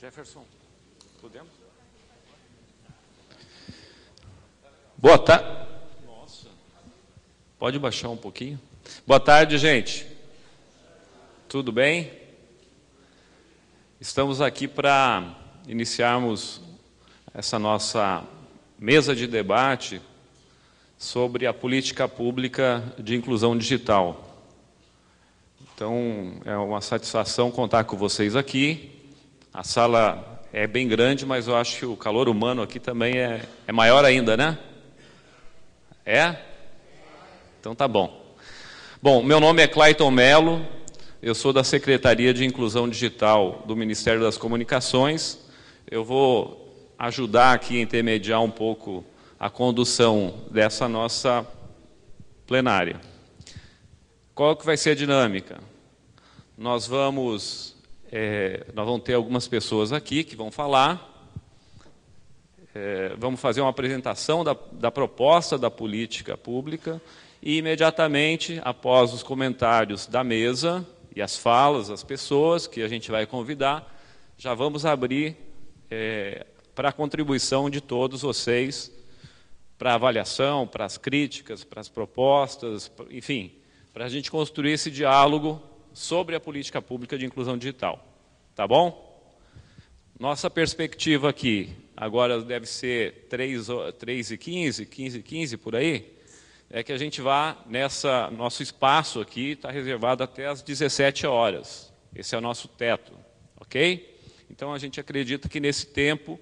Jefferson, podemos? Boa tarde. Nossa. Pode baixar um pouquinho? Boa tarde, gente. Tudo bem? Estamos aqui para iniciarmos essa nossa mesa de debate sobre a política pública de inclusão digital. Então, é uma satisfação contar com vocês aqui. A sala é bem grande, mas eu acho que o calor humano aqui também é maior ainda, né? É? Então tá bom. Bom, meu nome é Clayton Mello, eu sou da Secretaria de Inclusão Digital do Ministério das Comunicações. Eu vou ajudar aqui a intermediar um pouco a condução dessa nossa plenária. Qual que vai ser a dinâmica? Nós vamos ter algumas pessoas aqui que vão falar, vamos fazer uma apresentação da proposta da política pública e, imediatamente, após os comentários da mesa e as falas das pessoas que a gente vai convidar, já vamos abrir para a contribuição de todos vocês, para a avaliação, para as críticas, para as propostas, enfim, para a gente construir esse diálogo sobre a política pública de inclusão digital. Tá bom? Nossa perspectiva aqui, agora deve ser 3h15, 15h15 por aí, é que a gente vá nosso espaço aqui está reservado até às 17 horas. Esse é o nosso teto, ok? Então a gente acredita que nesse tempo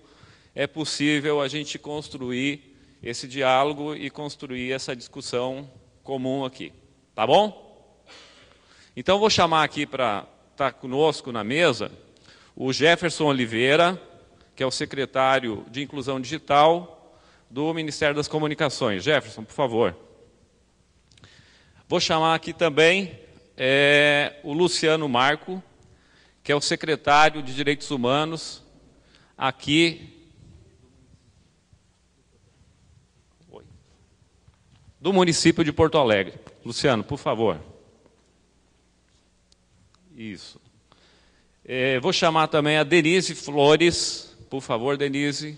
é possível a gente construir esse diálogo e construir essa discussão comum aqui. Tá bom? Então, vou chamar aqui para estar conosco na mesa o Jefferson Oliveira, que é o secretário de Inclusão Digital do Ministério das Comunicações. Jefferson, por favor. Vou chamar aqui também o Luciano Marco, que é o secretário de Direitos Humanos aqui do município de Porto Alegre. Luciano, por favor. Isso. Vou chamar também a Denise Flores, por favor, Denise,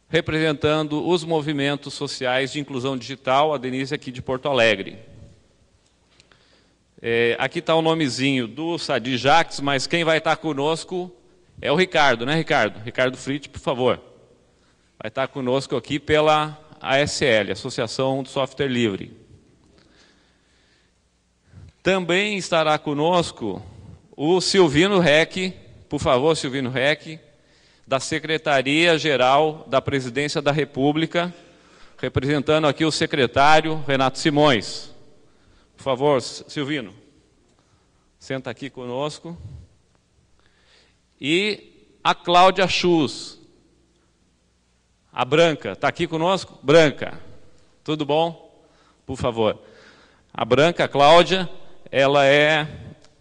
representando os movimentos sociais de inclusão digital, a Denise aqui de Porto Alegre. Aqui está o nomezinho do Sadi Jacques, mas quem vai estar conosco é o Ricardo, né, Ricardo? Ricardo Frit, por favor. Vai estar conosco aqui pela ASL, Associação do Software Livre. Também estará conosco o Silvino Reck, por favor, Silvino Reck, da Secretaria-Geral da Presidência da República, representando aqui o secretário Renato Simões. Por favor, Silvino, senta aqui conosco. E a Cláudia Schus, a Branca, está aqui conosco? Branca, tudo bom? Por favor. A Branca, a Cláudia, ela é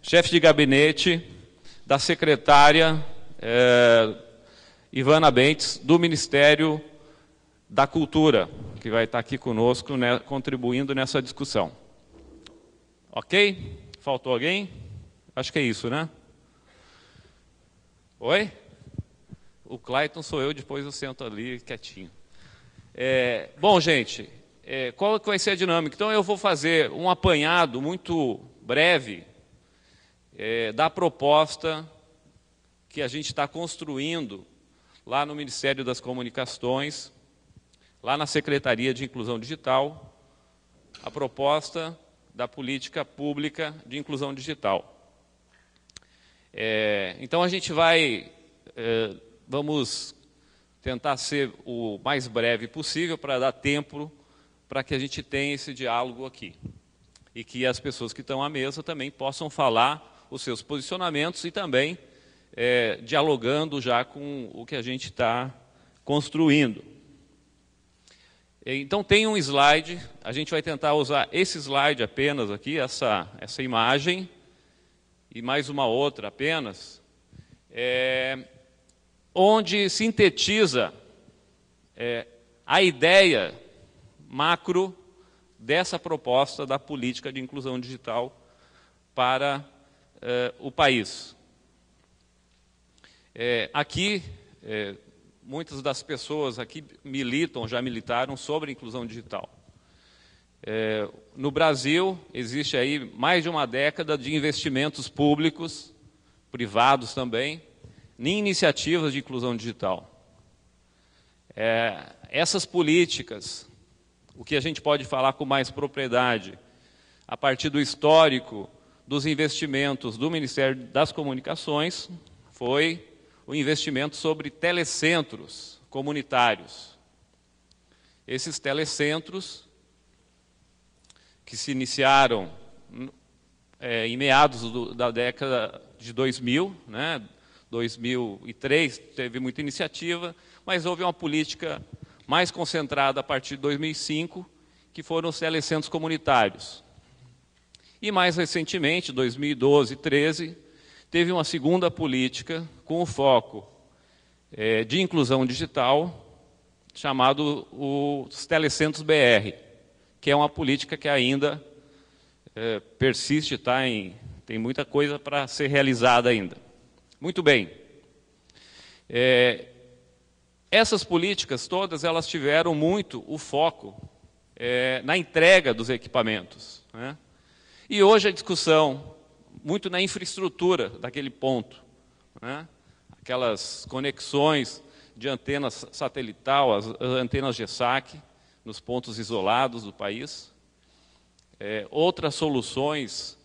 chefe de gabinete da secretária Ivana Bentes, do Ministério da Cultura, que vai estar aqui conosco, né, contribuindo nessa discussão. Ok? Faltou alguém? Acho que é isso, né? Oi? O Clayton sou eu, depois eu sento ali quietinho. Bom, gente, qual que vai ser a dinâmica? Então, eu vou fazer um apanhado muito breve da proposta que a gente está construindo lá no Ministério das Comunicações, lá na Secretaria de Inclusão Digital, a proposta da política pública de inclusão digital. Então, a gente vamos tentar ser o mais breve possível para dar tempo para que a gente tenha esse diálogo aqui. E que as pessoas que estão à mesa também possam falar os seus posicionamentos e também dialogando já com o que a gente está construindo. Então, tem um slide, a gente vai tentar usar esse slide apenas aqui, essa imagem, e mais uma outra apenas, onde sintetiza a ideia macro dessa proposta da política de inclusão digital para o país. Aqui, muitas das pessoas aqui militam, já militaram sobre a inclusão digital. No Brasil, existe aí mais de uma década de investimentos públicos, privados também, em iniciativas de inclusão digital. Essas políticas, o que a gente pode falar com mais propriedade, a partir do histórico dos investimentos do Ministério das Comunicações, foi o investimento sobre telecentros comunitários. Esses telecentros, que se iniciaram em meados da década de 2000, né? 2003 teve muita iniciativa, mas houve uma política mais concentrada a partir de 2005, que foram os telecentros comunitários. E mais recentemente, 2012 e 2013, teve uma segunda política com o foco de inclusão digital, chamado os Telecentros BR, que é uma política que ainda persiste, tem muita coisa para ser realizada ainda. Muito bem. Essas políticas todas, elas tiveram muito o foco na entrega dos equipamentos, né? E hoje a discussão, muito na infraestrutura daquele ponto, né? Aquelas conexões de antenas satelital, as antenas GESAC, nos pontos isolados do país, outras soluções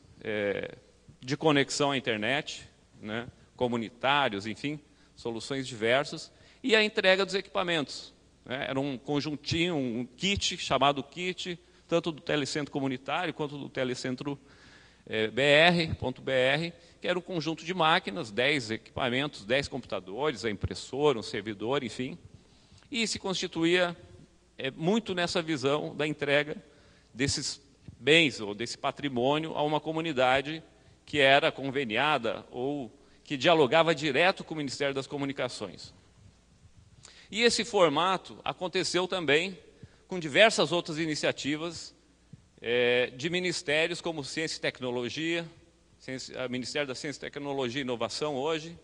de conexão à internet, né? Comunitários, enfim, soluções diversas, e a entrega dos equipamentos, né? Era um conjuntinho, um kit, chamado kit, tanto do telecentro comunitário quanto do telecentro BR.br, que era um conjunto de máquinas, 10 equipamentos, 10 computadores, a impressora, um servidor, enfim, e se constituía muito nessa visão da entrega desses bens ou desse patrimônio a uma comunidade que era conveniada ou que dialogava direto com o Ministério das Comunicações. E esse formato aconteceu também com diversas outras iniciativas de ministérios como Ciência e Tecnologia, Ministério da Ciência, Tecnologia e Inovação hoje,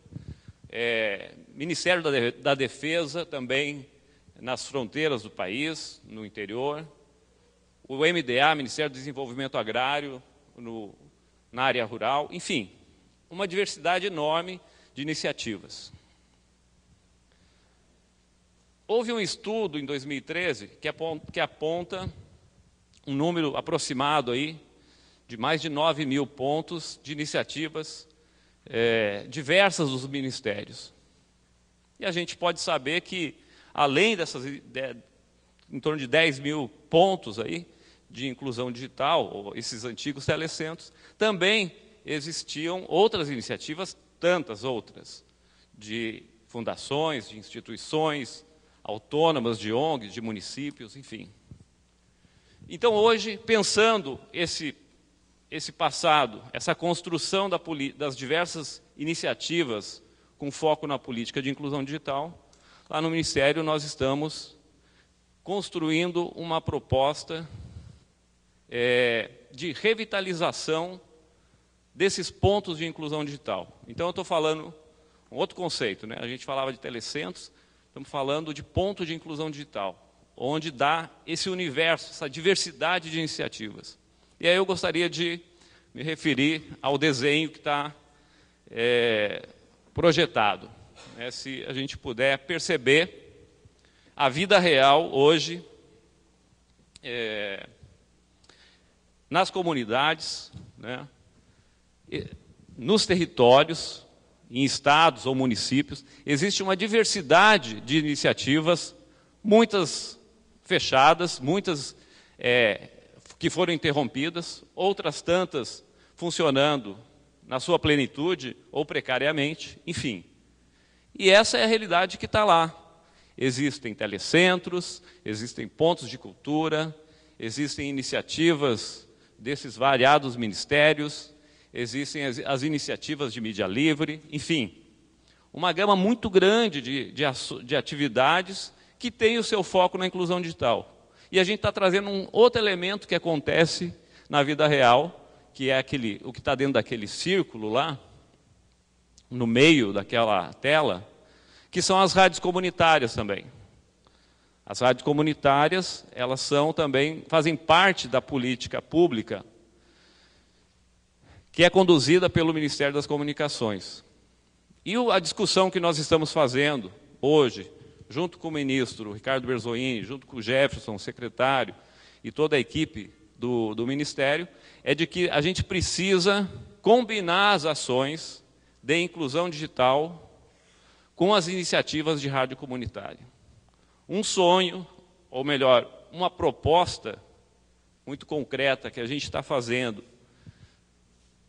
Ministério da Defesa também nas fronteiras do país, no interior, o MDA, Ministério do Desenvolvimento Agrário, na área rural, enfim, uma diversidade enorme de iniciativas. Houve um estudo em 2013 que aponta um número aproximado aí de mais de 9.000 pontos de iniciativas diversas dos ministérios. E a gente pode saber que, além dessas, em torno de 10.000 pontos aí de inclusão digital, ou esses antigos telecentros, também existiam outras iniciativas, tantas outras, de fundações, de instituições autônomas, de ONGs, de municípios, enfim. Então, hoje, pensando esse passado, essa construção das diversas iniciativas com foco na política de inclusão digital, lá no Ministério nós estamos construindo uma proposta de revitalização desses pontos de inclusão digital. Então, eu estou falando um outro conceito, né? A gente falava de telecentros, estamos falando de ponto de inclusão digital, onde dá esse universo, essa diversidade de iniciativas. E aí eu gostaria de me referir ao desenho que está projetado. Se a gente puder perceber a vida real hoje nas comunidades, né, nos territórios, em estados ou municípios, existe uma diversidade de iniciativas, muitas fechadas, muitas que foram interrompidas, outras tantas funcionando na sua plenitude ou precariamente, enfim. E essa é a realidade que está lá. Existem telecentros, existem pontos de cultura, existem iniciativas desses variados ministérios, existem as iniciativas de mídia livre, enfim, uma gama muito grande de atividades que tem o seu foco na inclusão digital. E a gente está trazendo um outro elemento que acontece na vida real, que é o que está dentro daquele círculo lá, no meio daquela tela, que são as rádios comunitárias também. As rádios comunitárias, elas fazem parte da política pública que é conduzida pelo Ministério das Comunicações. E a discussão que nós estamos fazendo hoje, junto com o ministro Ricardo Berzoini, junto com o Jefferson, secretário, e toda a equipe do Ministério, é de que a gente precisa combinar as ações de inclusão digital com as iniciativas de rádio comunitária. Um sonho, ou melhor, uma proposta muito concreta que a gente está fazendo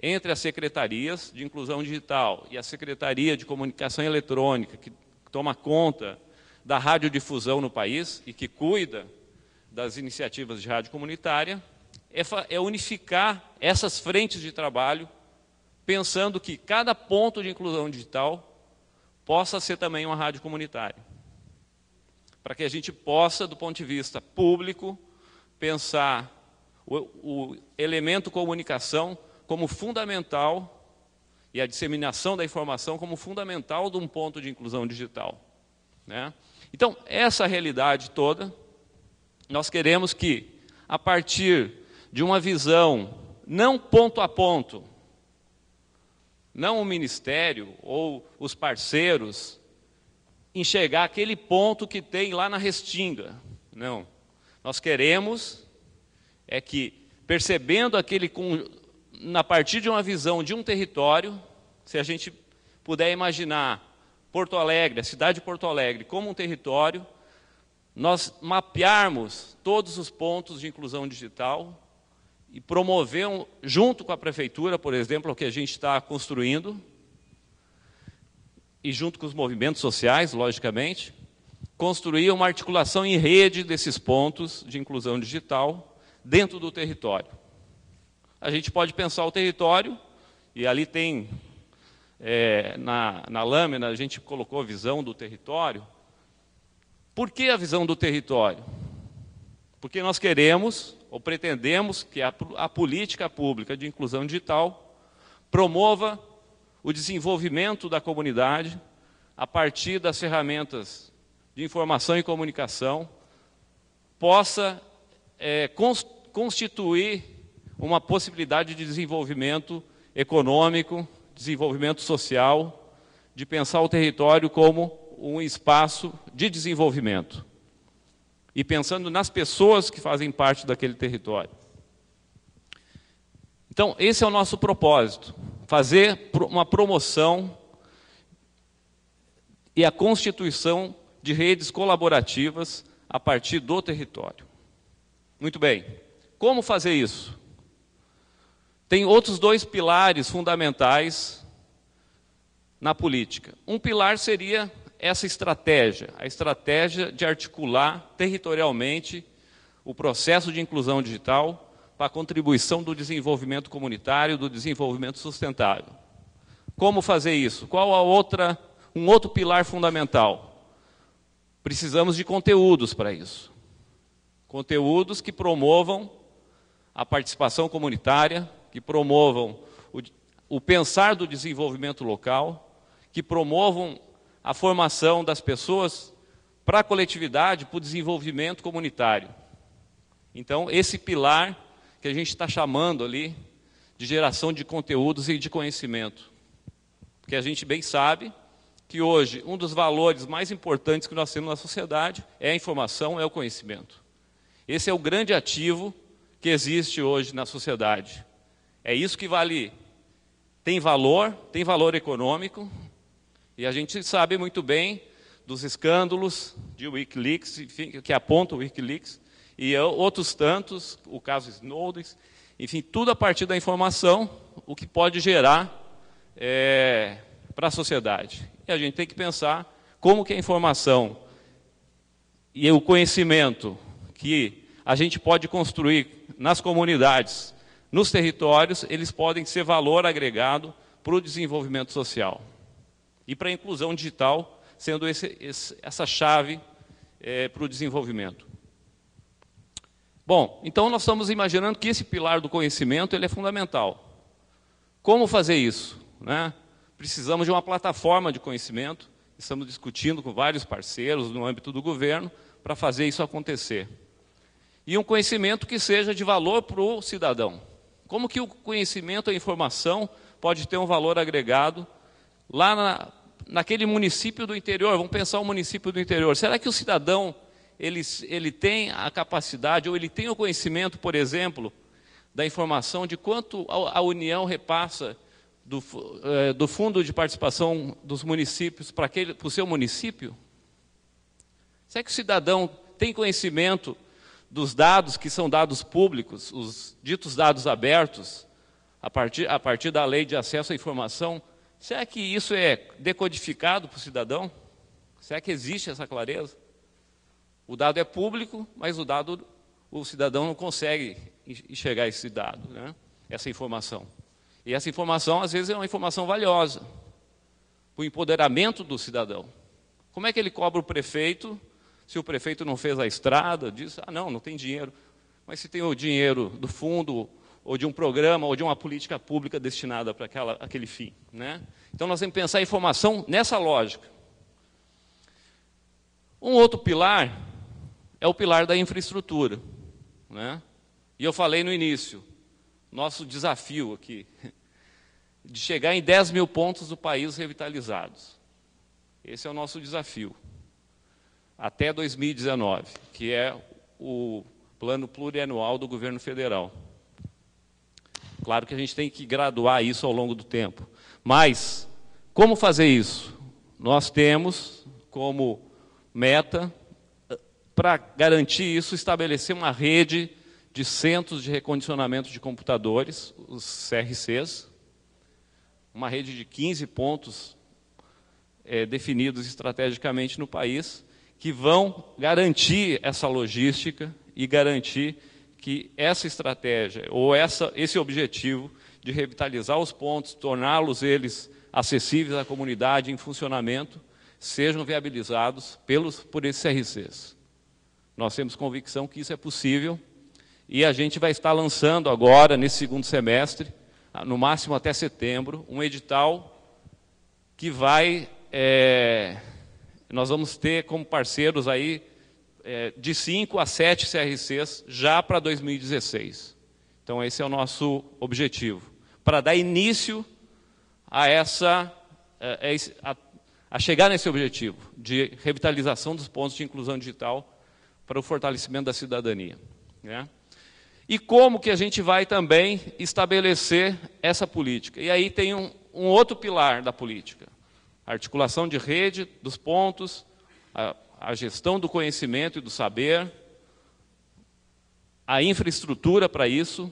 entre as secretarias de inclusão digital e a Secretaria de Comunicação Eletrônica, que toma conta da radiodifusão no país e que cuida das iniciativas de rádio comunitária, é unificar essas frentes de trabalho, pensando que cada ponto de inclusão digital possa ser também uma rádio comunitária. Para que a gente possa, do ponto de vista público, pensar o elemento comunicação como fundamental e a disseminação da informação como fundamental de um ponto de inclusão digital, né? Então, essa realidade toda, nós queremos que, a partir de uma visão, não ponto a ponto, não o Ministério ou os parceiros, enxergar aquele ponto que tem lá na Restinga. Não. Nós queremos que, percebendo a partir de uma visão de um território, se a gente puder imaginar Porto Alegre, a cidade de Porto Alegre, como um território, nós mapearmos todos os pontos de inclusão digital e promover, junto com a prefeitura, por exemplo, o que a gente está construindo, e junto com os movimentos sociais, logicamente, construir uma articulação em rede desses pontos de inclusão digital dentro do território. A gente pode pensar o território, e ali tem, na lâmina, a gente colocou a visão do território. Por que a visão do território? Porque nós queremos, ou pretendemos, que a política pública de inclusão digital promova o desenvolvimento da comunidade a partir das ferramentas de informação e comunicação, possa constituir uma possibilidade de desenvolvimento econômico, desenvolvimento social, de pensar o território como um espaço de desenvolvimento. E pensando nas pessoas que fazem parte daquele território. Então, esse é o nosso propósito, fazer uma promoção e a constituição de redes colaborativas a partir do território. Muito bem. Como fazer isso? Tem outros dois pilares fundamentais na política. Um pilar seria essa estratégia, a estratégia de articular territorialmente o processo de inclusão digital para a contribuição do desenvolvimento comunitário, do desenvolvimento sustentável. Como fazer isso? Qual um outro pilar fundamental? Precisamos de conteúdos para isso. Conteúdos que promovam a participação comunitária, que promovam o pensar do desenvolvimento local, que promovam a formação das pessoas para a coletividade, para o desenvolvimento comunitário. Então, esse pilar que a gente está chamando ali de geração de conteúdos e de conhecimento. Porque a gente bem sabe que hoje um dos valores mais importantes que nós temos na sociedade é a informação, é o conhecimento. Esse é o grande ativo que existe hoje na sociedade. É isso que tem valor econômico, e a gente sabe muito bem dos escândalos de Wikileaks, enfim, que apontam o Wikileaks, e outros tantos, o caso Snowden, enfim, tudo a partir da informação, o que pode gerar para a sociedade. E a gente tem que pensar como que a informação e o conhecimento que a gente pode construir nas comunidades, nos territórios, eles podem ser valor agregado para o desenvolvimento social. E para a inclusão digital, sendo essa chave para o desenvolvimento. Bom, então nós estamos imaginando que esse pilar do conhecimento ele é fundamental. Como fazer isso, né? precisamos de uma plataforma de conhecimento, estamos discutindo com vários parceiros no âmbito do governo para fazer isso acontecer. E um conhecimento que seja de valor para o cidadão. Como que o conhecimento, a informação, pode ter um valor agregado lá naquele município do interior? Vamos pensar o município do interior. Será que o cidadão ele tem a capacidade, ou ele tem o conhecimento, por exemplo, da informação de quanto a União repassa do Fundo de Participação dos Municípios para o seu município? Será que o cidadão tem conhecimento dos dados que são dados públicos, os ditos dados abertos, a partir da Lei de Acesso à Informação? Será que isso é decodificado para o cidadão? Será que existe essa clareza? O dado é público, mas o cidadão não consegue enxergar esse dado, né? Essa informação. E essa informação, às vezes, é uma informação valiosa para o empoderamento do cidadão. Como é que ele cobra o prefeito se o prefeito não fez a estrada? Diz, não tem dinheiro. Mas se tem o dinheiro do fundo, ou de um programa, ou de uma política pública destinada para aquele fim, né? Então, nós temos que pensar a informação nessa lógica. Um outro pilar é o pilar da infraestrutura, né? E eu falei no início, nosso desafio aqui, de chegar em 10 mil pontos do país revitalizados. Esse é o nosso desafio, até 2019, que é o plano plurianual do governo federal. Claro que a gente tem que graduar isso ao longo do tempo. Mas, como fazer isso? Nós temos como meta, para garantir isso, estabelecer uma rede de centros de recondicionamento de computadores, os CRCs, uma rede de 15 pontos definidos estrategicamente no país, que vão garantir essa logística e garantir que essa estratégia, ou esse objetivo de revitalizar os pontos, torná-los eles acessíveis à comunidade em funcionamento, sejam viabilizados por esses CRCs. Nós temos convicção que isso é possível e a gente vai estar lançando agora, nesse segundo semestre, no máximo até setembro, um edital que nós vamos ter como parceiros aí de 5 a 7 CRCs já para 2016. Então, esse é o nosso objetivo, para dar início a chegar nesse objetivo de revitalização dos pontos de inclusão digital para o fortalecimento da cidadania, né? E como que a gente vai também estabelecer essa política? E aí tem um outro pilar da política, a articulação de rede dos pontos, a gestão do conhecimento e do saber, a infraestrutura para isso,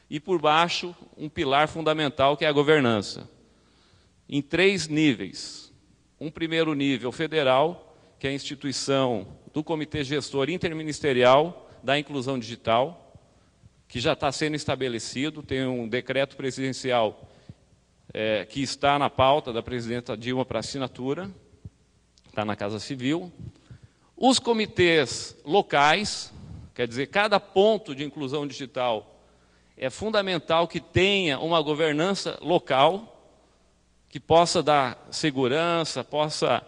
e por baixo um pilar fundamental que é a governança, em 3 níveis. Um primeiro nível federal, que é a instituição do Comitê Gestor Interministerial da Inclusão Digital, que já está sendo estabelecido, tem um decreto presidencial que está na pauta da presidenta Dilma para assinatura, está na Casa Civil. Os comitês locais, quer dizer, cada ponto de inclusão digital é fundamental que tenha uma governança local, que possa dar segurança, possa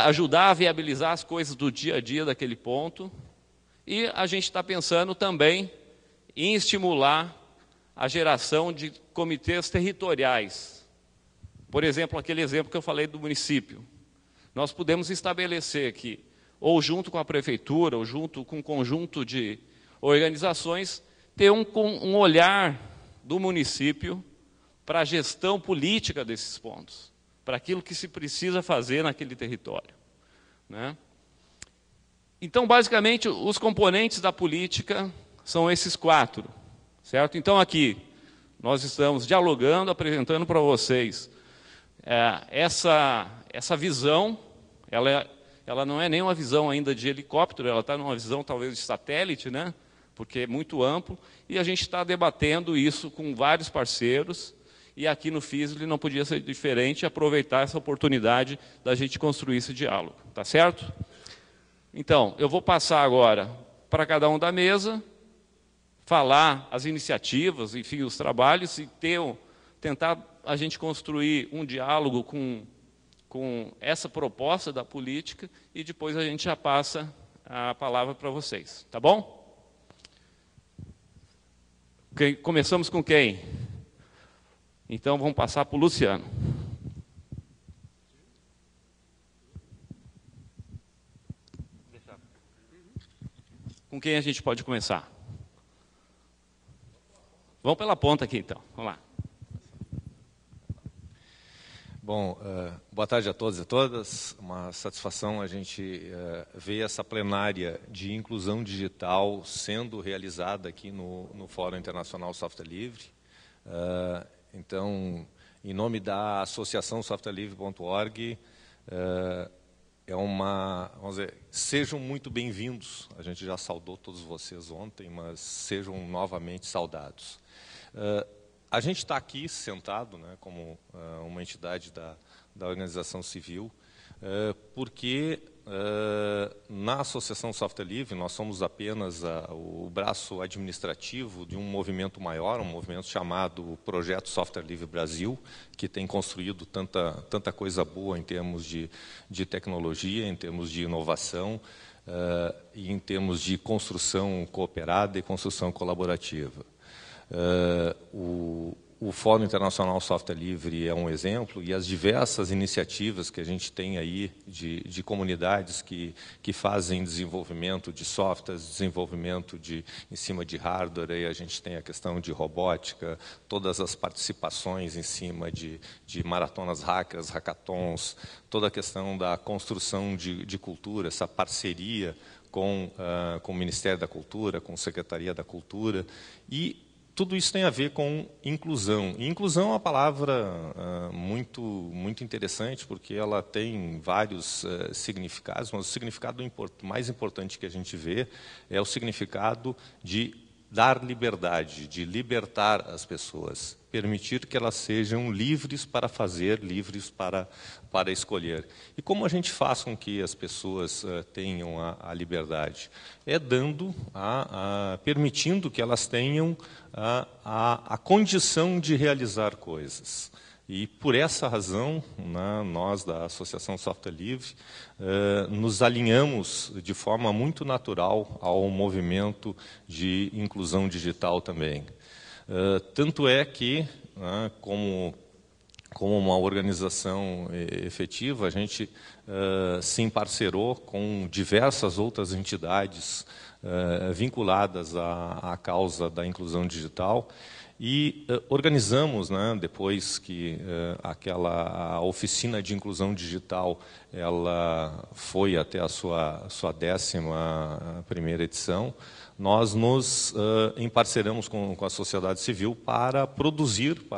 ajudar a viabilizar as coisas do dia a dia daquele ponto. E a gente está pensando também em estimular a geração de comitês territoriais. Por exemplo, aquele exemplo que eu falei do município. Nós podemos estabelecer que, ou junto com a prefeitura, ou junto com um conjunto de organizações, ter um olhar do município para a gestão política desses pontos, para aquilo que se precisa fazer naquele território, né? Então, basicamente, os componentes da política são esses 4, certo? Então, aqui, nós estamos dialogando, apresentando para vocês essa visão. Ela não é nem uma visão ainda de helicóptero, ela está numa visão talvez de satélite, né? Porque é muito amplo, e a gente está debatendo isso com vários parceiros, e aqui no FISL não podia ser diferente, aproveitar essa oportunidade da gente construir esse diálogo, tá certo? Então, eu vou passar agora para cada um da mesa, falar as iniciativas, enfim, os trabalhos, e ter tentar a gente construir um diálogo com essa proposta da política e depois a gente já passa a palavra para vocês. Tá bom? Começamos com quem? Então, vamos passar para o Luciano. Com quem a gente pode começar? Vamos pela ponta aqui, então. Vamos lá. Bom, boa tarde a todos e a todas. Uma satisfação a gente ver essa plenária de inclusão digital sendo realizada aqui no Fórum Internacional Software Livre. Então, em nome da Associação softwarelivre.org, vamos dizer, sejam muito bem-vindos. A gente já saudou todos vocês ontem, mas sejam novamente saudados. A gente está aqui sentado, né, como uma entidade da organização civil, porque na Associação Software Livre nós somos apenas o braço administrativo de um movimento maior, um movimento chamado Projeto Software Livre Brasil, que tem construído tanta coisa boa em termos de tecnologia, em termos de inovação e em termos de construção cooperada e construção colaborativa. O Fórum Internacional Software Livre é um exemplo, e as diversas iniciativas que a gente tem aí de comunidades que fazem desenvolvimento de softwares, desenvolvimento em cima de hardware, aí a gente tem a questão de robótica, todas as participações em cima de maratonas hackers, hackathons, toda a questão da construção de cultura, essa parceria com o Ministério da Cultura, com a Secretaria da Cultura, e tudo isso tem a ver com inclusão. E inclusão é uma palavra muito interessante, porque ela tem vários significados, mas o significado mais importante que a gente vê é o significado de dar liberdade, de libertar as pessoas, permitir que elas sejam livres para fazer, livres para escolher. E como a gente faz com que as pessoas tenham a liberdade? É permitindo que elas tenham a condição de realizar coisas. E, por essa razão, nós, da Associação Software Livre, nos alinhamos de forma muito natural ao movimento de inclusão digital também. Tanto é que, como uma organização efetiva, a gente se emparcerou com diversas outras entidades vinculadas à causa da inclusão digital, e organizamos, depois que a oficina de inclusão digital ela foi até a sua 11ª edição, nós nos emparceramos com a sociedade civil para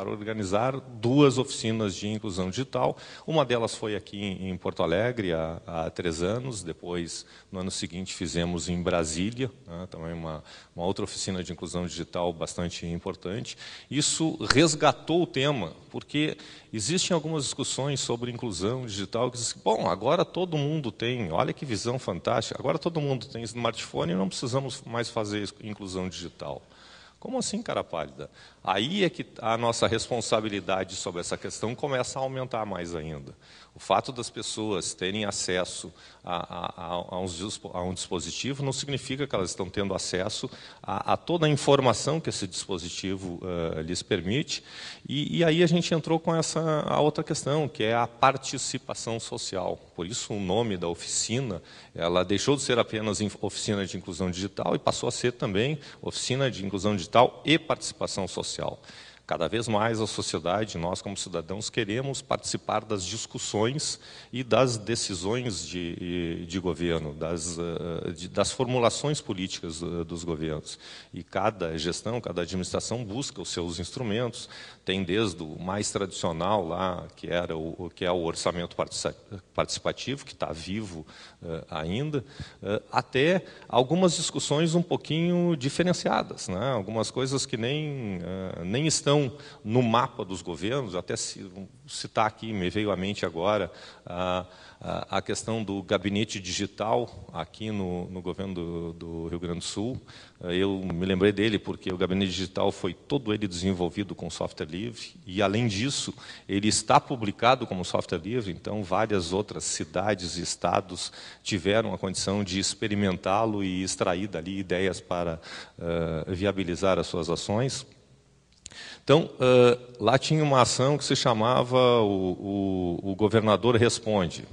organizar 2 oficinas de inclusão digital. Uma delas foi aqui em Porto Alegre há 3 anos, depois, no ano seguinte, fizemos em Brasília, também uma outra oficina de inclusão digital bastante importante. Isso resgatou o tema, porque existem algumas discussões sobre inclusão digital que dizem, bom, agora todo mundo tem, olha que visão fantástica, agora todo mundo tem smartphone e não precisamos mais fazer inclusão digital. Como assim, cara pálida? Aí é que a nossa responsabilidade sobre essa questão começa a aumentar mais ainda. O fato das pessoas terem acesso a um dispositivo não significa que elas estão tendo acesso a toda a informação que esse dispositivo lhes permite. E aí a gente entrou com a outra questão, que é a participação social. Por isso o nome da oficina, ela deixou de ser apenas oficina de inclusão digital e passou a ser também oficina de inclusão digital e participação social. Cada vez mais a sociedade, nós como cidadãos, queremos participar das discussões e das decisões de governo, das formulações políticas dos governos. E cada gestão, cada administração busca os seus instrumentos, tem desde o mais tradicional lá, que é o orçamento participativo, que está vivo ainda, até algumas discussões um pouquinho diferenciadas, algumas coisas que nem estão inclusão no mapa dos governos, até citar aqui, me veio à mente agora, a questão do gabinete digital aqui no governo do Rio Grande do Sul. Eu me lembrei dele porque o gabinete digital foi todo ele desenvolvido com software livre e, além disso, ele está publicado como software livre, então várias outras cidades e estados tiveram a condição de experimentá-lo e extrair dali ideias para viabilizar as suas ações. Então, lá tinha uma ação que se chamava o Governador Responde.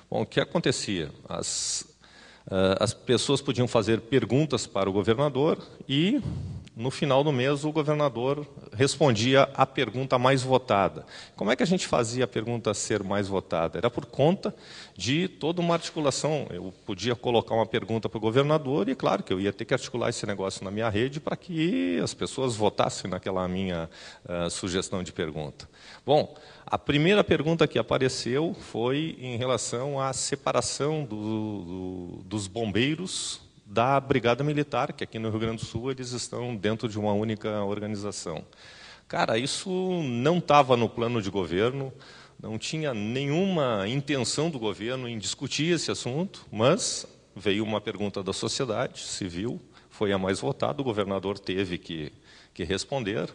Bom, o que acontecia? As pessoas podiam fazer perguntas para o governador e, no final do mês, o governador respondia a pergunta mais votada. Como é que a gente fazia a pergunta ser mais votada? Era por conta de toda uma articulação. Eu podia colocar uma pergunta para o governador e, claro, que eu ia ter que articular esse negócio na minha rede para que as pessoas votassem naquela minha sugestão de pergunta. Bom, a primeira pergunta que apareceu foi em relação à separação dos bombeiros da Brigada Militar, que aqui no Rio Grande do Sul eles estão dentro de uma única organização. Cara, isso não estava no plano de governo, não tinha nenhuma intenção do governo em discutir esse assunto, mas veio uma pergunta da sociedade civil, foi a mais votada, o governador teve que responder.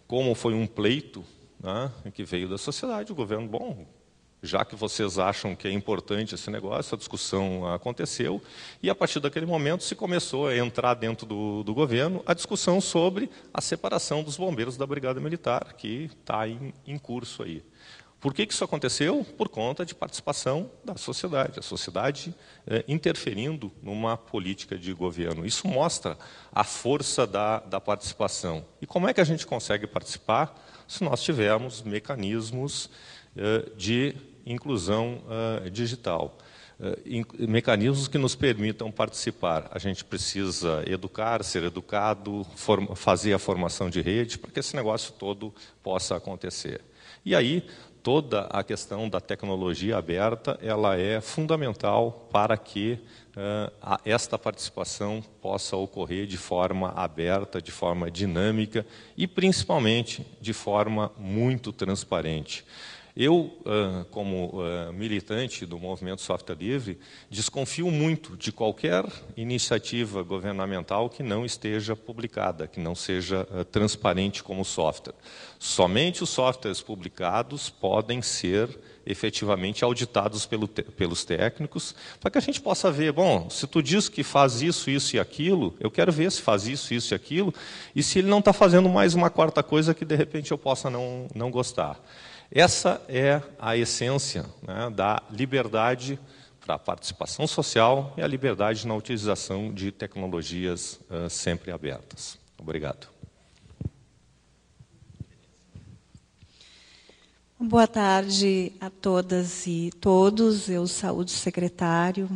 Como foi um pleito, né, que veio da sociedade, o governo, bom, já que vocês acham que é importante esse negócio, a discussão aconteceu, e a partir daquele momento se começou a entrar dentro do governo a discussão sobre a separação dos bombeiros da Brigada Militar, que está em curso aí. Por que isso aconteceu? Por conta de participação da sociedade, a sociedade interferindo numa política de governo. Isso mostra a força da participação. E como é que a gente consegue participar se nós tivermos mecanismos de inclusão digital? Mecanismos que nos permitam participar. A gente precisa educar, ser educado, fazer a formação de rede, para que esse negócio todo possa acontecer. E aí, toda a questão da tecnologia aberta, ela é fundamental para que esta participação possa ocorrer de forma aberta, de forma dinâmica e, principalmente, de forma muito transparente. Eu, como militante do movimento Software Livre, desconfio muito de qualquer iniciativa governamental que não esteja publicada, que não seja transparente como software. Somente os softwares publicados podem ser efetivamente auditados pelos técnicos, para que a gente possa ver, bom, se tu diz que faz isso, isso e aquilo, eu quero ver se faz isso, isso e aquilo, e se ele não está fazendo mais uma quarta coisa que, de repente, eu possa não gostar. Essa é a essência, né, da liberdade para a participação social e a liberdade na utilização de tecnologias sempre abertas. Obrigado. Boa tarde a todas e todos. Eu saúdo o secretário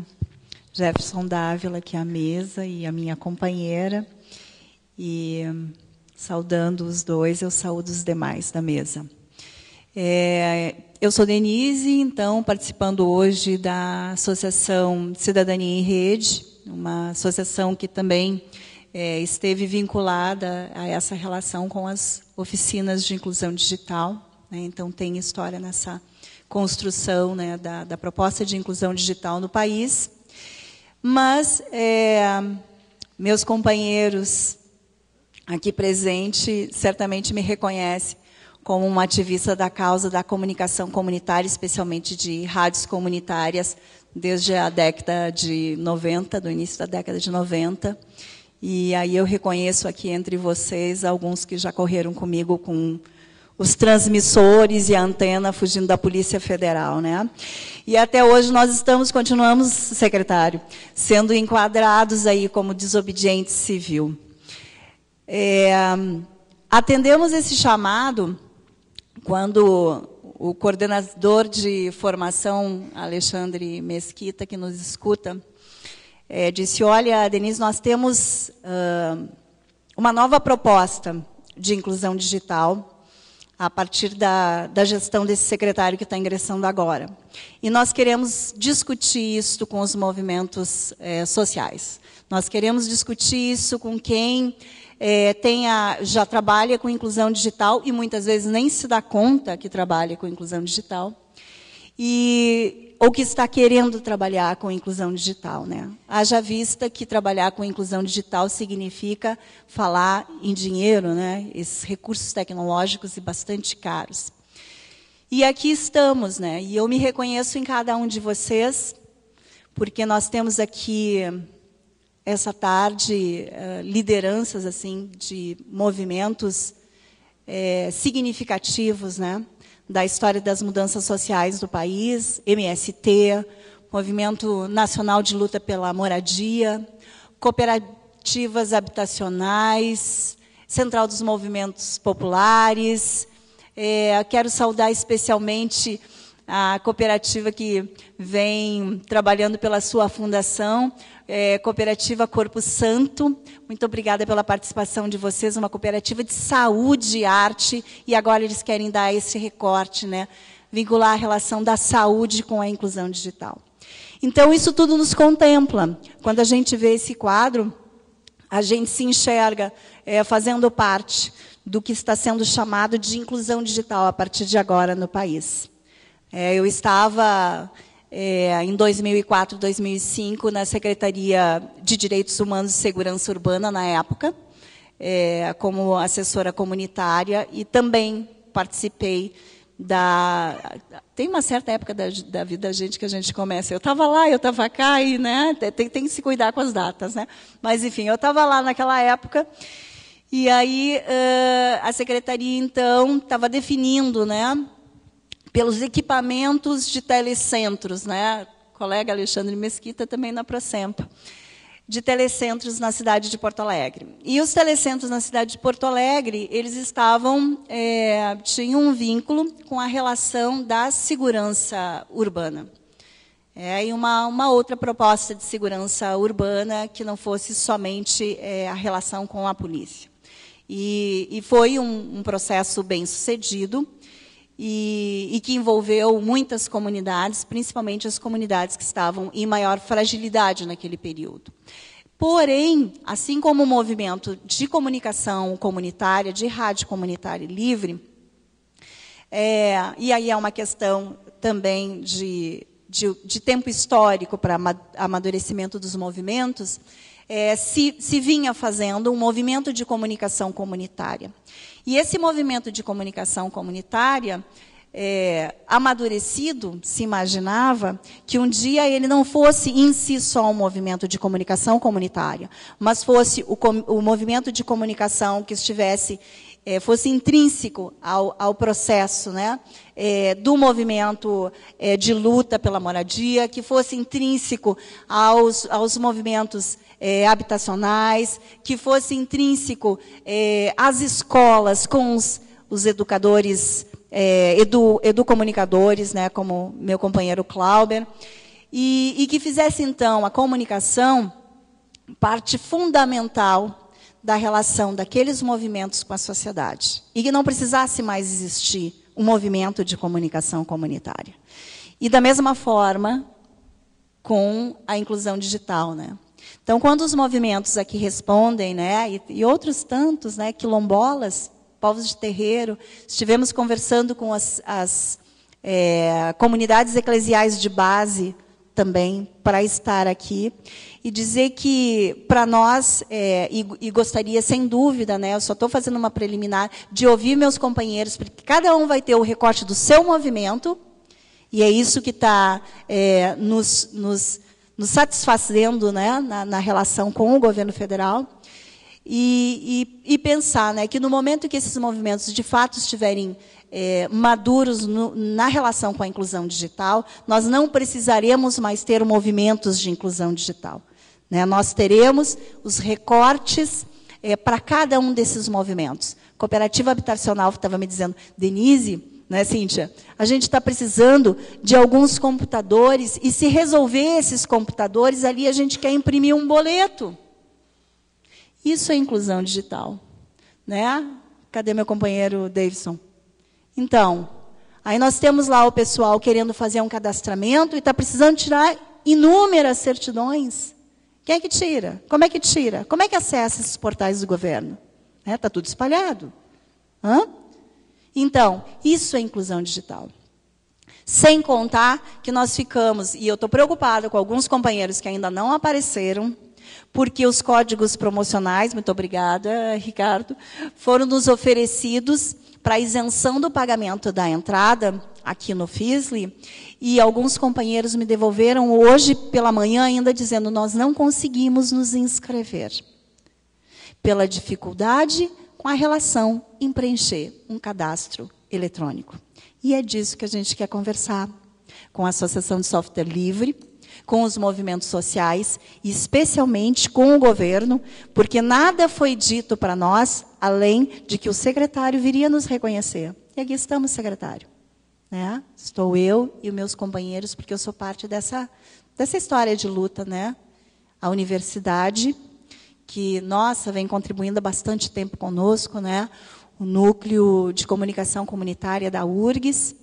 Jefferson Dávila, aqui à mesa, e a minha companheira. E, saudando os dois, eu saúdo os demais da mesa. Eu sou Denise, então, participando hoje da Associação Cidadania em Rede, uma associação que também esteve vinculada a essa relação com as oficinas de inclusão digital. Então, tem história nessa construção, né, da proposta de inclusão digital no país. Mas meus companheiros aqui presentes certamente me reconhecem como uma ativista da causa da comunicação comunitária, especialmente de rádios comunitárias, desde a década de 90, do início da década de 90. E aí eu reconheço aqui entre vocês alguns que já correram comigo com os transmissores e a antena fugindo da Polícia Federal, né? E até hoje nós continuamos, secretário, sendo enquadrados aí como desobediente civil. Atendemos esse chamado quando o coordenador de formação, Alexandre Mesquita, que nos escuta, disse, olha, Denise, nós temos uma nova proposta de inclusão digital a partir da gestão desse secretário que está ingressando agora. E nós queremos discutir isso com os movimentos sociais. Nós queremos discutir isso com quem já trabalha com inclusão digital e muitas vezes nem se dá conta que trabalha com inclusão digital, ou que está querendo trabalhar com inclusão digital, né? Haja vista que trabalhar com inclusão digital significa falar em dinheiro, né? Esses recursos tecnológicos e bastante caros. E aqui estamos, né? E eu me reconheço em cada um de vocês, porque nós temos aqui essa tarde lideranças assim de movimentos significativos, né, da história das mudanças sociais do país, MST, Movimento Nacional de Luta pela Moradia, cooperativas habitacionais, Central dos Movimentos Populares. Quero saudar especialmente a cooperativa que vem trabalhando pela sua fundação, Cooperativa Corpo Santo. Muito obrigada pela participação de vocês, uma cooperativa de saúde e arte, e agora eles querem dar esse recorte, né, vincular a relação da saúde com a inclusão digital. Então, isso tudo nos contempla. Quando a gente vê esse quadro, a gente se enxerga fazendo parte do que está sendo chamado de inclusão digital a partir de agora no país. Eu estava, em 2004, 2005, na Secretaria de Direitos Humanos e Segurança Urbana, na época, como assessora comunitária, e também participei Tem uma certa época da vida da gente que a gente começa. Eu estava lá, eu estava cá, e, né, tem que se cuidar com as datas, né? Mas, enfim, eu estava lá naquela época. E aí a secretaria, então, estava definindo, né, pelos equipamentos de telecentros, né, o colega Alexandre Mesquita também na Procempa, de telecentros na cidade de Porto Alegre. E os telecentros na cidade de Porto Alegre, eles tinham um vínculo com a relação da segurança urbana. E uma outra proposta de segurança urbana que não fosse somente a relação com a polícia. E foi um processo bem sucedido e que envolveu muitas comunidades, principalmente as comunidades que estavam em maior fragilidade naquele período. Porém, assim como o movimento de comunicação comunitária, de rádio comunitária livre, e aí é uma questão também de tempo histórico para amadurecimento dos movimentos, se vinha fazendo um movimento de comunicação comunitária. E esse movimento de comunicação comunitária, amadurecido, se imaginava que um dia ele não fosse em si só um movimento de comunicação comunitária, mas fosse o movimento de comunicação que fosse intrínseco ao processo, né, do movimento de luta pela moradia, que fosse intrínseco aos movimentos habitacionais, que fosse intrínseco às escolas, com os educadores, educomunicadores, né, como meu companheiro Clauber, e que fizesse, então, a comunicação parte fundamental da relação daqueles movimentos com a sociedade, e que não precisasse mais existir um movimento de comunicação comunitária. E, da mesma forma, com a inclusão digital, né? Então, quando os movimentos aqui respondem, né, e outros tantos, né, quilombolas, povos de terreiro, estivemos conversando com as comunidades eclesiais de base também, para estar aqui, e dizer que, para nós, e gostaria, sem dúvida, né, eu só estou fazendo uma preliminar, de ouvir meus companheiros, porque cada um vai ter o recorte do seu movimento, e é isso que está nos satisfazendo, né, na relação com o governo federal, e pensar, né, que no momento que esses movimentos de fato estiverem maduros na relação com a inclusão digital, nós não precisaremos mais ter movimentos de inclusão digital, né? Nós teremos os recortes para cada um desses movimentos. Cooperativa habitacional estava me dizendo, Denise, né, Cíntia, a gente está precisando de alguns computadores, e se resolver esses computadores, ali a gente quer imprimir um boleto. Isso é inclusão digital, né? Cadê meu companheiro Davidson? Então, aí nós temos lá o pessoal querendo fazer um cadastramento e está precisando tirar inúmeras certidões. Quem é que tira? Como é que tira? Como é que acessa esses portais do governo? Está tudo espalhado. Então, isso é inclusão digital. Sem contar que nós ficamos, e eu estou preocupada com alguns companheiros que ainda não apareceram, porque os códigos promocionais, muito obrigada, Ricardo, foram nos oferecidos para isenção do pagamento da entrada aqui no FISLE, e alguns companheiros me devolveram hoje pela manhã ainda dizendo: nós não conseguimos nos inscrever pela dificuldade com a relação em preencher um cadastro eletrônico. E é disso que a gente quer conversar com a Associação de Software Livre, com os movimentos sociais, e especialmente com o governo, porque nada foi dito para nós, além de que o secretário viria nos reconhecer. E aqui estamos, secretário. Né? Estou eu e os meus companheiros, porque eu sou parte dessa história de luta. Né? A universidade, que, nossa, vem contribuindo há bastante tempo conosco, né? O núcleo de comunicação comunitária da URGS,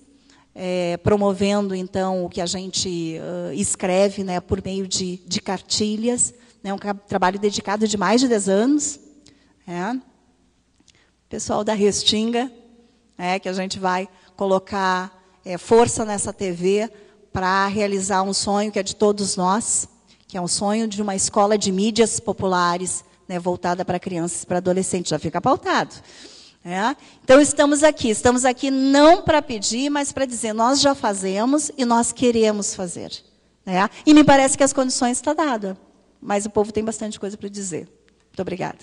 promovendo, então, o que a gente escreve, né, por meio de cartilhas, né, um trabalho dedicado de mais de 10 anos. Pessoal da Restinga, que a gente vai colocar força nessa TV para realizar um sonho que é de todos nós, que é um sonho de uma escola de mídias populares, né, voltada para crianças e para adolescentes. Já fica pautado. Então, estamos aqui não para pedir, mas para dizer: nós já fazemos e nós queremos fazer. E me parece que as condições estão dadas, mas o povo tem bastante coisa para dizer. Muito obrigada.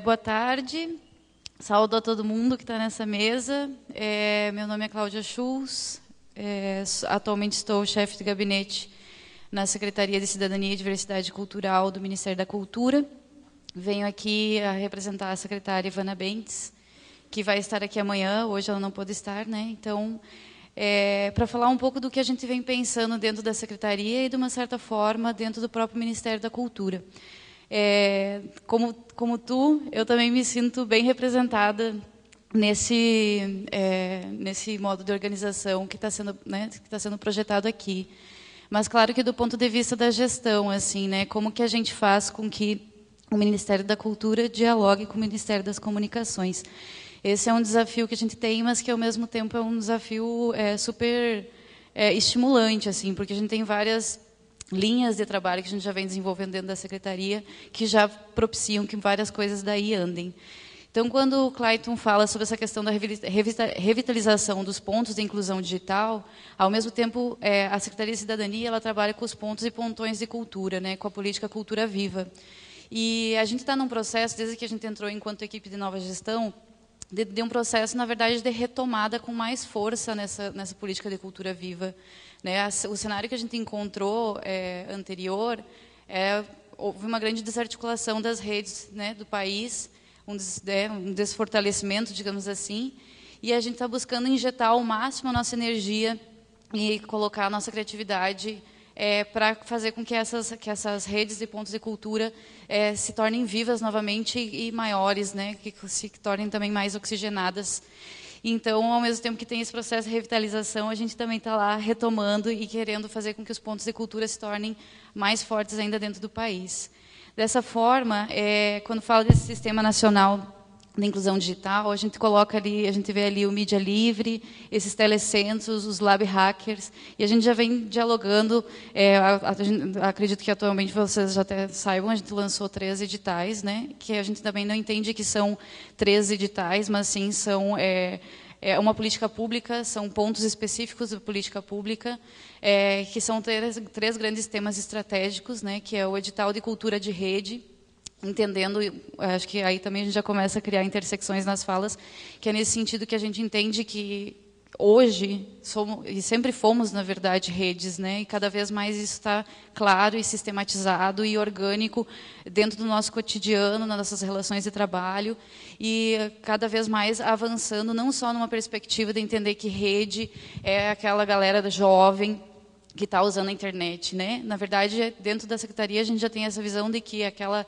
Boa tarde. Saúdo a todo mundo que está nessa mesa. Meu nome é Cláudia Schulz. Atualmente estou chefe de gabinete na Secretaria de Cidadania e Diversidade Cultural do Ministério da Cultura. Venho aqui a representar a secretária Ivana Bentes, que vai estar aqui amanhã. Hoje ela não pôde estar, né? Então, para falar um pouco do que a gente vem pensando dentro da secretaria e, de uma certa forma, dentro do próprio Ministério da Cultura. Como tu, eu também me sinto bem representada nesse modo de organização que está sendo, né, que está sendo projetado aqui. Mas, claro que do ponto de vista da gestão, assim, né, como que a gente faz com que o Ministério da Cultura dialogue com o Ministério das Comunicações. Esse é um desafio que a gente tem, mas que, ao mesmo tempo, é um desafio super estimulante, assim, porque a gente tem várias linhas de trabalho que a gente já vem desenvolvendo dentro da Secretaria, que já propiciam que várias coisas daí andem. Então, quando o Clayton fala sobre essa questão da revitalização dos pontos de inclusão digital, ao mesmo tempo, a Secretaria de Cidadania ela trabalha com os pontos e pontões de cultura, né, com a política Cultura Viva. E a gente está num processo, desde que a gente entrou enquanto equipe de nova gestão, de um processo, na verdade, de retomada com mais força nessa política de Cultura Viva. Né? O cenário que a gente encontrou anterior, houve uma grande desarticulação das redes, né, do país, um desfortalecimento, digamos assim, e a gente está buscando injetar ao máximo a nossa energia e colocar a nossa criatividade para fazer com que essas redes e pontos de cultura se tornem vivas novamente e maiores, né, que se tornem também mais oxigenadas. Então, ao mesmo tempo que tem esse processo de revitalização, a gente também está lá retomando e querendo fazer com que os pontos de cultura se tornem mais fortes ainda dentro do país. Dessa forma, quando fala desse Sistema Nacional de Inclusão Digital, a gente coloca ali, a gente vê ali o Mídia Livre, esses telecentros, os lab hackers, e a gente já vem dialogando, acredito que atualmente vocês já até saibam, a gente lançou 3 editais, né, que a gente também não entende que são 3 editais, mas sim são uma política pública, são pontos específicos da política pública, que são 3 grandes temas estratégicos, né, que é o edital de cultura de rede, entendendo, acho que aí também a gente já começa a criar intersecções nas falas, que é nesse sentido que a gente entende que hoje somos, e sempre fomos, na verdade, redes, né? E cada vez mais isso está claro e sistematizado e orgânico dentro do nosso cotidiano, nas nossas relações de trabalho, e cada vez mais avançando, não só numa perspectiva de entender que rede é aquela galera jovem que está usando a internet, né? Na verdade, dentro da secretaria a gente já tem essa visão de que aquela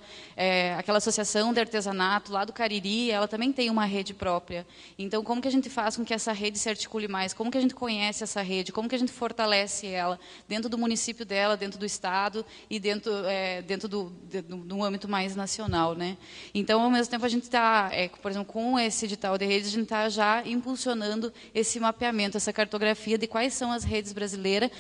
associação de artesanato lá do Cariri, ela também tem uma rede própria. Então, como que a gente faz com que essa rede se articule mais? Como que a gente conhece essa rede? Como que a gente fortalece ela dentro do município dela, dentro do estado e dentro do âmbito mais nacional, né? Então, ao mesmo tempo, a gente está, por exemplo, com esse edital de redes, a gente está já impulsionando esse mapeamento, essa cartografia de quais são as redes brasileiras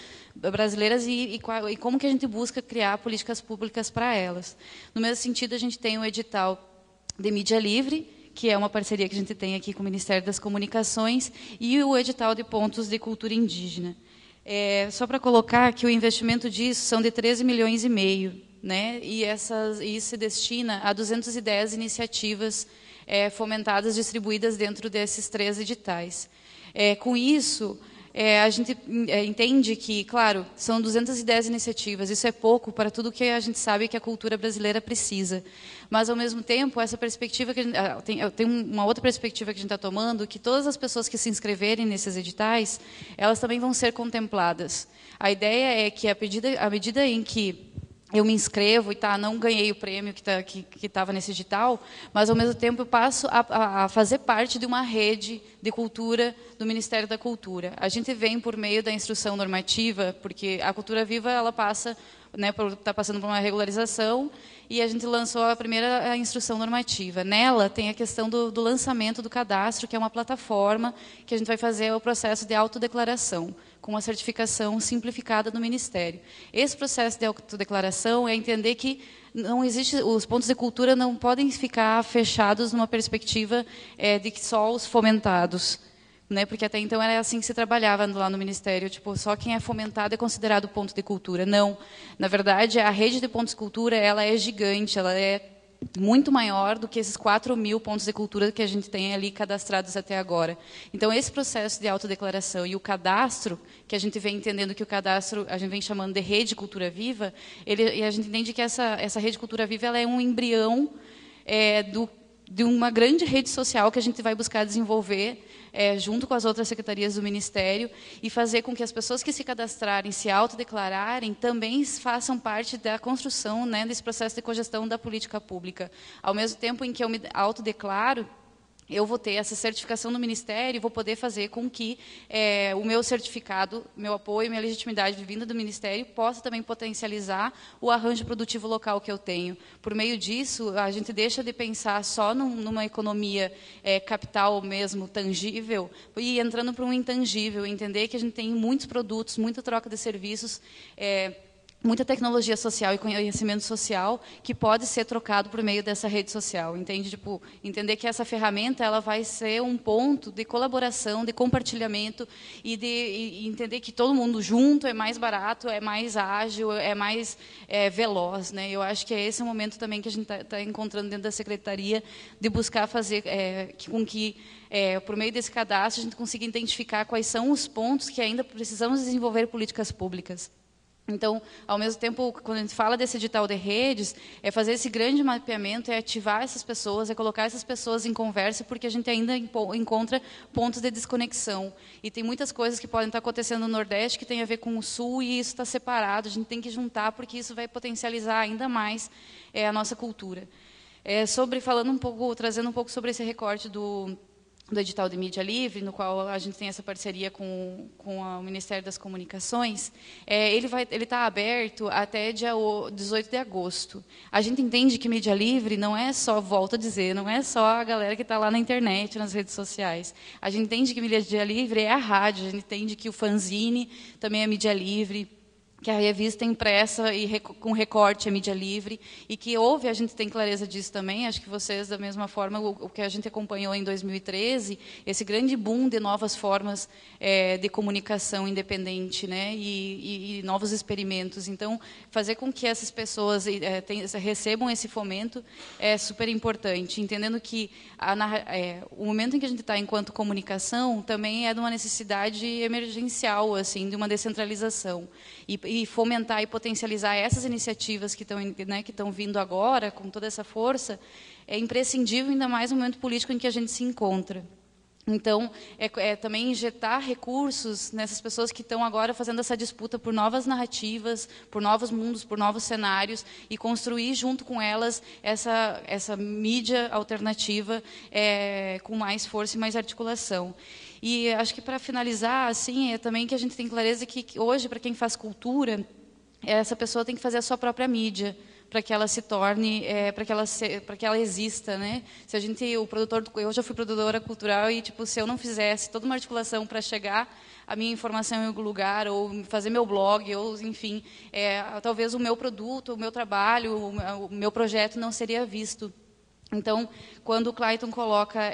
e como que a gente busca criar políticas públicas para elas. No mesmo sentido, a gente tem o edital de mídia livre, que é uma parceria que a gente tem aqui com o Ministério das Comunicações, e o edital de pontos de cultura indígena. Só para colocar que o investimento disso são de 13,5 milhões, né? E isso se destina a 210 iniciativas fomentadas, distribuídas dentro desses 3 editais. Com isso, a gente entende que, claro, são 210 iniciativas, isso é pouco para tudo que a gente sabe que a cultura brasileira precisa. Mas, ao mesmo tempo, essa perspectiva que tem uma outra perspectiva que a gente está tomando, que todas as pessoas que se inscreverem nesses editais, elas também vão ser contempladas. A ideia é que, à medida em que eu me inscrevo e não ganhei o prêmio que estava nesse edital, mas, ao mesmo tempo, eu passo a fazer parte de uma rede de cultura do Ministério da Cultura. A gente vem por meio da instrução normativa, porque a Cultura Viva ela passa, né, está passando por uma regularização, e a gente lançou a primeira instrução normativa. Nela tem a questão do lançamento do cadastro, que é uma plataforma que a gente vai fazer o processo de autodeclaração, com uma certificação simplificada do Ministério. Esse processo de autodeclaração é entender que não existe, os pontos de cultura não podem ficar fechados numa perspectiva de que só os fomentados, né? Porque até então era assim que se trabalhava lá no Ministério, tipo, só quem é fomentado é considerado ponto de cultura. Não, na verdade, a rede de pontos de cultura ela é gigante, ela é muito maior do que esses 4.000 pontos de cultura que a gente tem ali cadastrados até agora. Então, esse processo de autodeclaração e o cadastro, que a gente vem entendendo que o cadastro, a gente vem chamando de Rede Cultura Viva, e a gente entende que essa Rede Cultura Viva ela é um embrião de uma grande rede social que a gente vai buscar desenvolver junto com as outras secretarias do Ministério e fazer com que as pessoas que se cadastrarem, se autodeclararem, também façam parte da construção, né, desse processo de cogestão da política pública. Ao mesmo tempo em que eu me autodeclaro, eu vou ter essa certificação no Ministério e vou poder fazer com que o meu certificado, meu apoio, minha legitimidade vinda do Ministério possa também potencializar o arranjo produtivo local que eu tenho. Por meio disso, a gente deixa de pensar só numa economia capital mesmo, tangível, e entrando para um intangível, entender que a gente tem muitos produtos, muita troca de serviços, muita tecnologia social e conhecimento social que pode ser trocado por meio dessa rede social, entende? Tipo, entender que essa ferramenta ela vai ser um ponto de colaboração, de compartilhamento e entender que todo mundo junto é mais barato, é mais ágil, é mais veloz, né? Eu acho que é esse o momento também que a gente está encontrando dentro da secretaria de buscar fazer com que por meio desse cadastro a gente consiga identificar quais são os pontos que ainda precisamos desenvolver políticas públicas. Então, ao mesmo tempo, quando a gente fala desse edital de redes, é fazer esse grande mapeamento, é ativar essas pessoas, é colocar essas pessoas em conversa, porque a gente ainda encontra pontos de desconexão. E tem muitas coisas que podem estar acontecendo no Nordeste que tem a ver com o Sul, e isso está separado, a gente tem que juntar, porque isso vai potencializar ainda mais a nossa cultura. Trazendo um pouco sobre esse recorte do edital de mídia livre, no qual a gente tem essa parceria com o Ministério das Comunicações, ele está aberto até dia 18 de agosto. A gente entende que mídia livre não é só, volto a dizer, não é só a galera que está lá na internet, nas redes sociais. A gente entende que mídia livre é a rádio, a gente entende que o fanzine também é mídia livre, que a revista impressa e com recorte é mídia livre, e que a gente tem clareza disso também, acho que vocês, da mesma forma, o que a gente acompanhou em 2013, esse grande boom de novas formas de comunicação independente, né, e novos experimentos. Então, fazer com que essas pessoas recebam esse fomento é super importante, entendendo que o momento em que a gente está enquanto comunicação também é de uma necessidade emergencial, assim, de uma descentralização. E fomentar e potencializar essas iniciativas que estão vindo agora, com toda essa força, é imprescindível, ainda mais no momento político em que a gente se encontra. Então, também injetar recursos nessas pessoas que estão agora fazendo essa disputa por novas narrativas, por novos mundos, por novos cenários, e construir junto com elas essa mídia alternativa com mais força e mais articulação. E acho que, para finalizar, assim, também que a gente tem clareza que hoje, para quem faz cultura, essa pessoa tem que fazer a sua própria mídia, para que ela se torne, para que ela exista, né? Se eu já fui produtora cultural e tipo, se eu não fizesse toda uma articulação para chegar a minha informação em algum lugar, ou fazer meu blog, ou enfim, talvez o meu produto, o meu trabalho, o meu projeto não seria visto. Então, quando o Clayton coloca